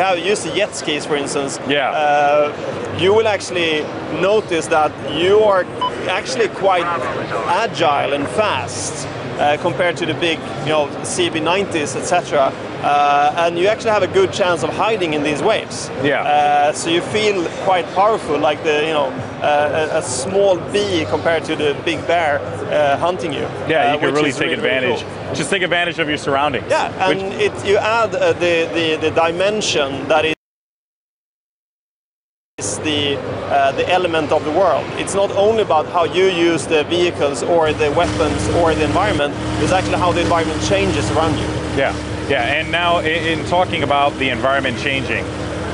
have used the jet skis, for instance, yeah, you will actually notice that you are actually quite agile and fast compared to the big, CB90s, etc. And you actually have a good chance of hiding in these waves. Yeah. So you feel quite powerful, like a small bee compared to the big bear hunting you. Yeah, you can really take advantage. Really cool. Just take advantage of your surroundings. Yeah, and you add the dimension that is the element of the world. It's not only about how you use the vehicles or the weapons or the environment, it's actually how the environment changes around you. Yeah, yeah, and now in talking about the environment changing,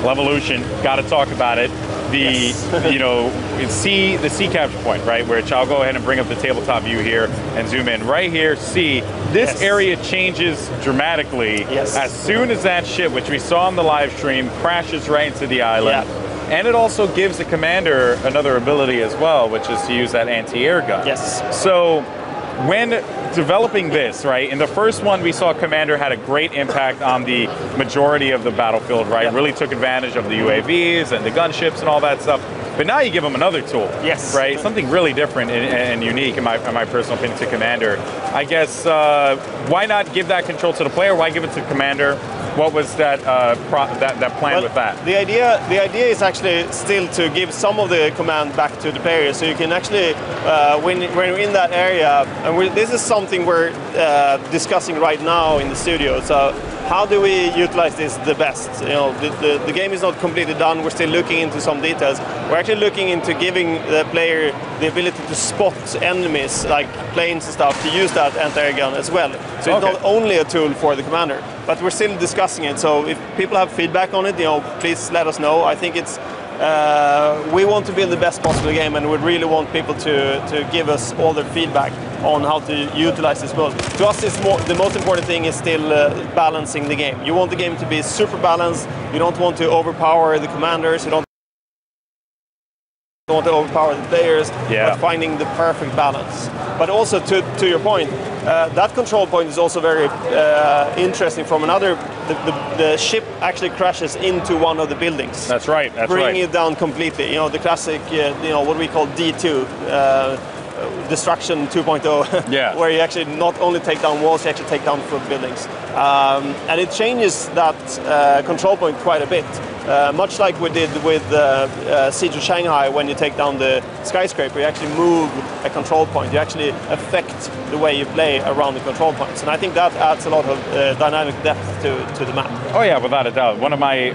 Levolution, got to talk about it. The, the C capture point, right, which I'll go ahead and bring up the tabletop view here and zoom in. Right here, C, this area changes dramatically as soon as that ship, which we saw on the live stream, crashes right into the island. Yeah. And it also gives the commander another ability as well, which is to use that anti-air gun. Yes. So when developing this, right, in the first one we saw commander had a great impact on the majority of the battlefield, right? Yep. Really took advantage of the UAVs and the gunships and all that stuff. But now you give him another tool, right? Something really different and unique, in my personal opinion, to commander. I guess, why not give that control to the player? Why give it to commander? What was that that plan with that? The idea is actually still to give some of the command back to the player, so you can actually when you're in that area, and this is something we're discussing right now in the studio. So how do we utilize this the best? The game is not completely done. We're still looking into some details. We're actually looking into giving the player the ability to spot enemies like planes and stuff, to use that anti-air gun as well. So it's not only a tool for the commander, but we're still discussing it. So if people have feedback on it, please let us know. I think it's we want to build the best possible game, and we really want people to give us all their feedback on how to utilize this mode. To us, the most important thing is still balancing the game. You want the game to be super balanced. You don't want to overpower the commanders. You don't want to overpower the players, but finding the perfect balance. But also, to your point, that control point is also very interesting from another. The ship actually crashes into one of the buildings. That's right. Bringing it down completely. The classic, what we call D2. Destruction 2.0, where you actually not only take down walls, you actually take down full buildings. And it changes that control point quite a bit. Much like we did with Siege of Shanghai, when you take down the skyscraper, you actually move a control point. You actually affect the way you play around the control points. And I think that adds a lot of dynamic depth to the map. Oh yeah, without a doubt. One of my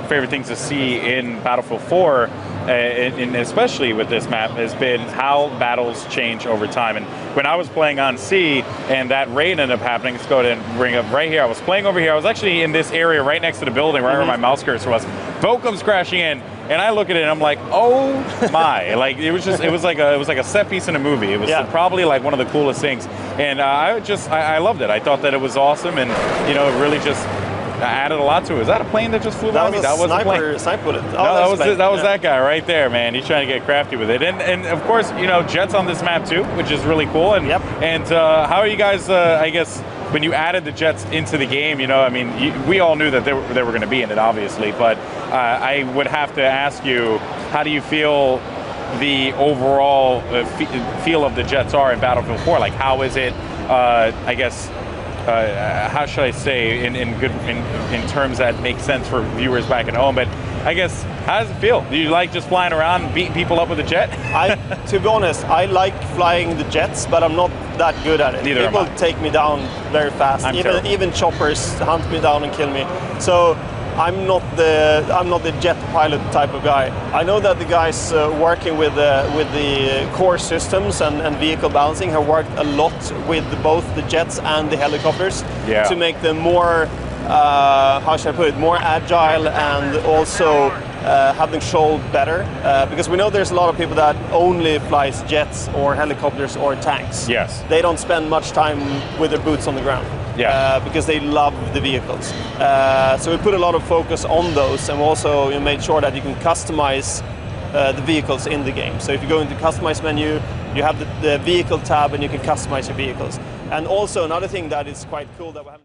favorite things to see in Battlefield 4, and especially with this map, has been how battles change over time. And when I was playing on C and that raid ended up happening, let's go ahead and bring up right here. I was playing over here. I was actually in this area right next to the building, right where my mouse cursor was. Boat comes crashing in, and I look at it and I'm like, oh my! Like it was like a set piece in a movie. It was probably like one of the coolest things, and I loved it. I thought that it was awesome, and it really just added a lot to it. Is that a plane that just flew by me? That was a plane. Sniper bullet. No, that was that guy right there, man. He's trying to get crafty with it, and of course, jets on this map too, which is really cool. And how are you guys? I guess when you added the jets into the game, we all knew that they were going to be in it, obviously, but I would have to ask you, how do you feel the overall feel of the jets are in Battlefield 4? Like, how is it? I guess. How should I say, in terms that make sense for viewers back at home? But I guess, how does it feel? Do you like just flying around and beating people up with a jet? To be honest, I like flying the jets, but I'm not that good at it. Neither people take me down very fast. Even choppers hunt me down and kill me. So I'm not the jet pilot type of guy. I know that the guys working with the core systems and vehicle balancing have worked a lot with both the jets and the helicopters to make them more, how should I put it, more agile, and also have them control better. Because we know there's a lot of people that only flies jets or helicopters or tanks. Yes. They don't spend much time with their boots on the ground. Because they love the vehicles. So we put a lot of focus on those, and also made sure that you can customize the vehicles in the game. So if you go into customize menu, you have the vehicle tab, and you can customize your vehicles. And also another thing that is quite cool that we have.